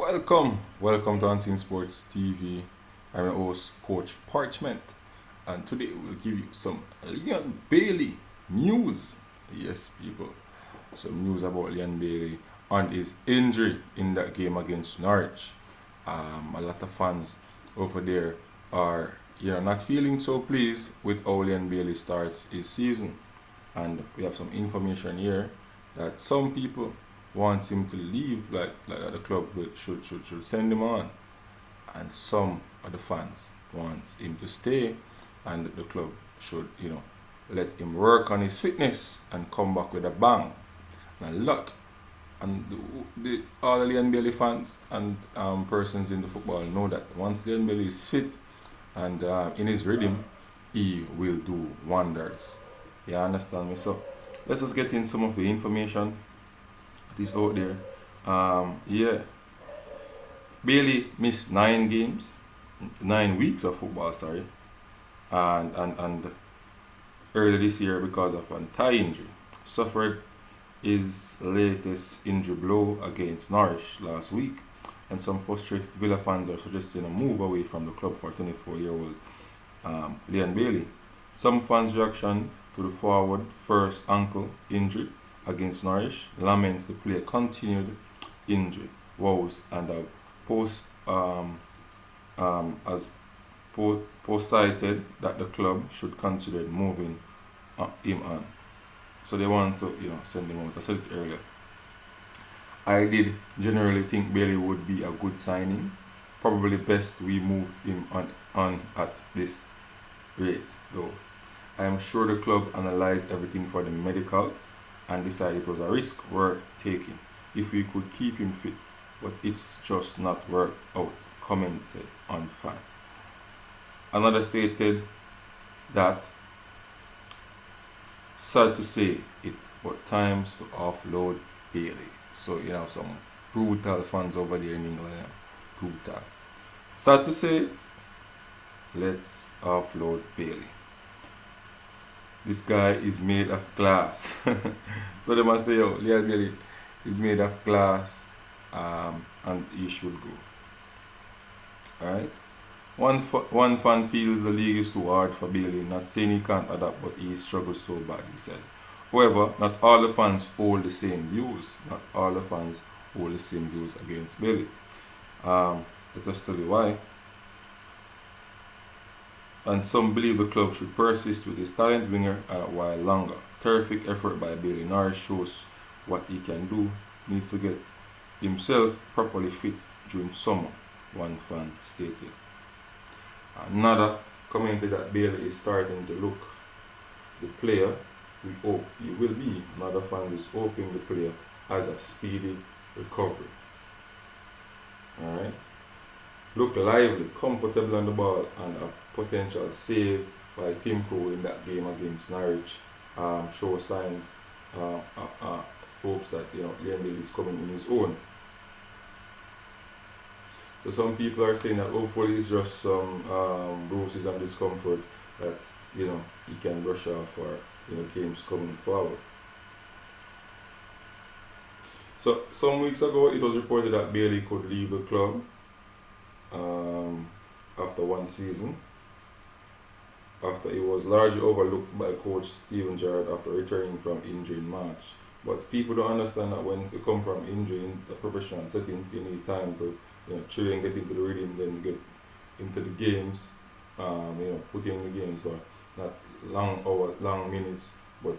Welcome to Unseen Sports TV. I'm your host, Coach Parchment, and today we'll give you some Leon Bailey news. Yes, people, some news about Leon Bailey and his injury in that game against Norwich. A lot of fans over there are, not feeling so pleased with how Leon Bailey starts his season, and we have some information here that some people wants him to leave, like the club should send him on, and some of the fans wants him to stay, and the club should let him work on his fitness and come back with a bang. A lot, and all the Leon Bailey fans and persons in the football know that once Leon Bailey is fit and in his rhythm, he will do wonders. You understand me? So let's just get in some of the information that is out there. Yeah, Bailey missed 9 games, 9 weeks of football, sorry, and early this year because of an thigh injury. Suffered his latest injury blow against Norwich last week, and some frustrated Villa fans are suggesting a move away from the club for 24-year-old Leon Bailey. Some fans' reaction to the forward first ankle injury against Norwich laments the player continued injury woes and have post as post cited that the club should consider moving him on. So they want to send him out. I said it earlier. I did generally think Bailey would be a good signing. Probably best we moved him on at this rate though. I am sure the club analysed everything for the medical and decided it was a risk worth taking if we could keep him fit, but it's just not worked out, commented on fan. Another stated that sad to say it, but times to offload Bailey. So you have some brutal fans over there in England. Brutal. Sad to say it, let's offload Bailey. This guy is made of glass. So they must say, yo, Leon Bailey is made of glass, and he should go. Alright? One fan feels the league is too hard for Bailey, not saying he can't adapt, but he struggles so bad, he said. However, not all the fans hold the same views. Not all the fans hold the same views against Bailey. Let us tell you why. And some believe the club should persist with his talent winger a while longer. Terrific effort by Bailey. Norwich shows what he can do. Needs to get himself properly fit during summer, one fan stated. Another commented that Bailey is starting to look the player we hoped he will be. Another fan is hoping the player has a speedy recovery. Alright. Look lively, comfortable on the ball, and a potential save by Tim Krul in that game against Norwich show signs, hopes that Leon Bailey is coming in his own. So some people are saying that hopefully it's just some bruises and discomfort that he can brush off for games coming forward. So some weeks ago it was reported that Bailey could leave the club after one season, after he was largely overlooked by coach Steven Gerrard after returning from injury in March. But people don't understand that when you come from injury in the professional settings, you need time to train, get into the rhythm, then get into the games, put in the games for not long minutes, but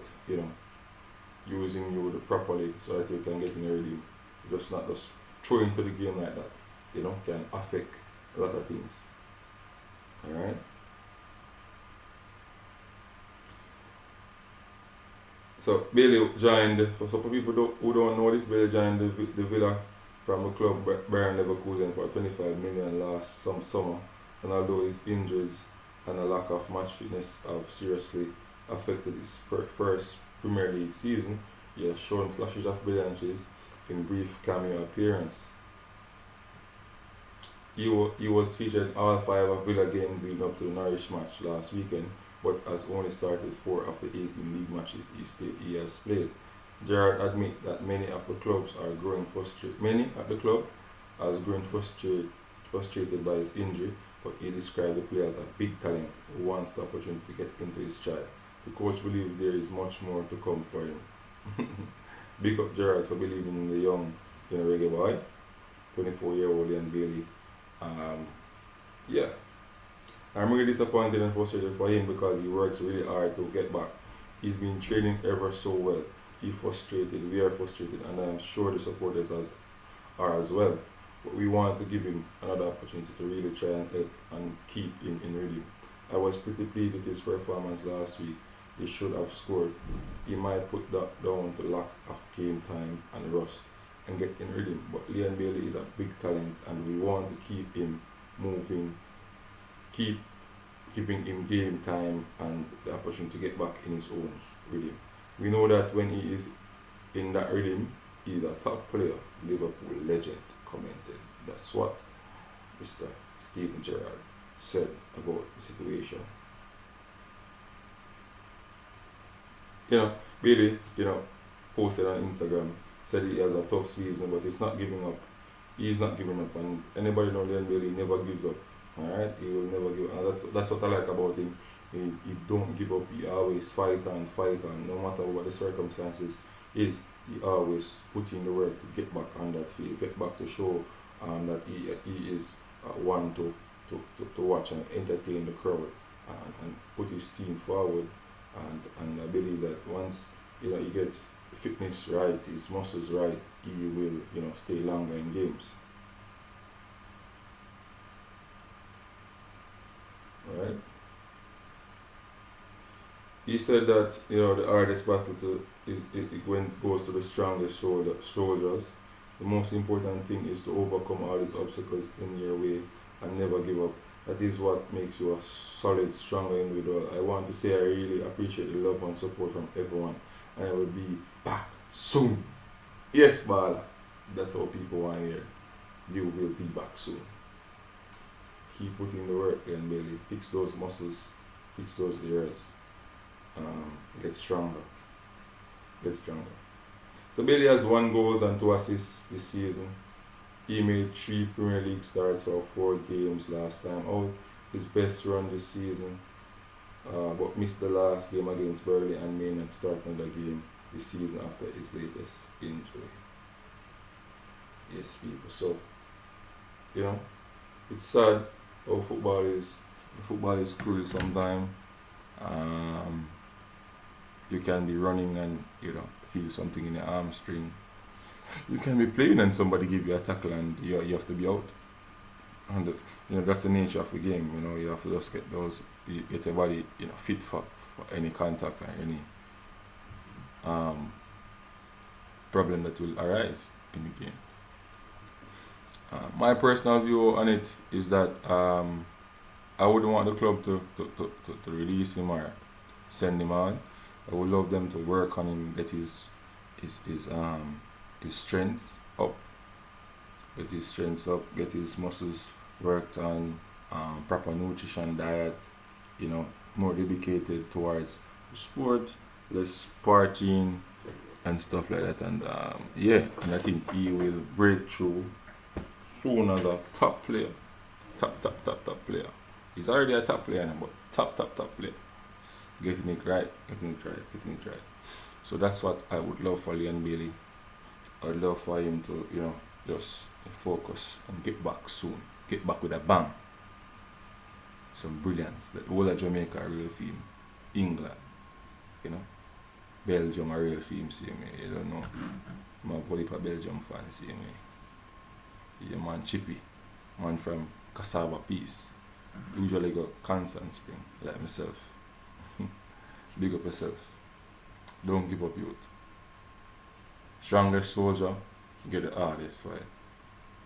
using you properly so that you can get in the rhythm. Just not just throw into the game like that. Can affect a lot of things. Alright? So Bailey joined, for some people who don't know this, Bailey joined the Villa from the club Bayern Leverkusen for 25 million last summer, and although his injuries and a lack of match fitness have seriously affected his first Premier League season, he has shown flashes of brilliance in brief cameo appearance. He was featured all 5 of Villa games leading up to the Norwich match last weekend, but has only started 4 of the 18 league matches he has played. Gerrard admit that many at the club has grown frustrated by his injury, but he described the player as a big talent who wants the opportunity to get into his stride. The coach believes there is much more to come for him. Big up Gerrard for believing in the young, reggae boy, 24-year-old Ian Bailey. Yeah, I'm really disappointed and frustrated for him because he works really hard to get back. He's been training ever so well. We are frustrated, and I'm sure the supporters are as well. But we want to give him another opportunity to really try and help and keep him in rhythm. I was pretty pleased with his performance last week. He should have scored. He might put that down to lack of game time and rust and get in rhythm. But Leon Bailey is a big talent, and we want to keep him moving, keep giving him game time and the opportunity to get back in his own rhythm. We know that when he is in that rhythm, he's a top player. Liverpool legend commented. That's what Mr. Steven Gerrard said about the situation. Bailey, posted on Instagram, said he has a tough season, but he's not giving up. He's not giving up, and anybody know Leon Bailey never gives up. Alright, he will never give up. And that's what I like about him. He don't give up. He always fight on, no matter what the circumstances is. He always put in the work to get back on that field, get back to show that he is one to watch and entertain the crowd, and put his team forward. And I believe that once he gets fitness right, his muscles right, he will stay longer in games. Right? He said that the hardest battle is when it goes to the strongest soldiers. The most important thing is to overcome all these obstacles in your way and never give up. That is what makes you a solid, stronger individual. I want to say I really appreciate the love and support from everyone, and I will be back soon. Yes, Bala. That's how people want to hear. You will be back soon. Keep putting the work in, Bailey. Fix those muscles, fix those ears. Get stronger. So Bailey has 1 goal and 2 assists this season. He made 3 Premier League starts for 4 games last time out. His best run this season, but missed the last game against Burnley and may not start another game this season after his latest injury. Yes, people. So, it's sad how football is. Football is cruel sometimes. You can be running and feel something in your hamstring. You can be playing and somebody give you a tackle and you have to be out. And that's the nature of the game. You have to just get your body fit for any contact or any problem that will arise in the game. My personal view on it is that I wouldn't want the club to release him or send him on. I would love them to work on him, get his strength up, get his muscles worked on, proper nutrition, diet, more dedicated towards sport, less partying and stuff like that. And and I think he will break through soon as a top player, top player. He's already a top player now, but top player. Getting it right. So that's what I would love for Leon Bailey. I'd love for him to, just focus and get back soon. Get back with a bang. Some brilliance. The whole of Jamaica a real theme. England, Belgium a real theme, same way. You don't know. I'm a volley for Belgium fan, same way. Yeah, man, Chippy. Man from Cassava Peace. Usually go Constant Spring, like myself. Big up yourself. Don't give up, youth. Strongest soldier, get the hardest fight.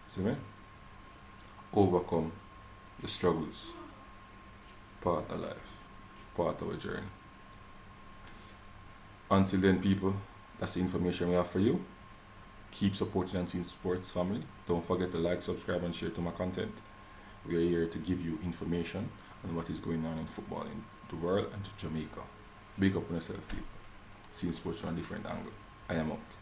See me? Overcome the struggles. Part of life. Part of a journey. Until then, people, that's the information we have for you. Keep supporting Unseen Sports family. Don't forget to like, subscribe, and share to my content. We are here to give you information on what is going on in football in the world and Jamaica. Big up on yourself, people. Seeing sports from a different angle. I am out.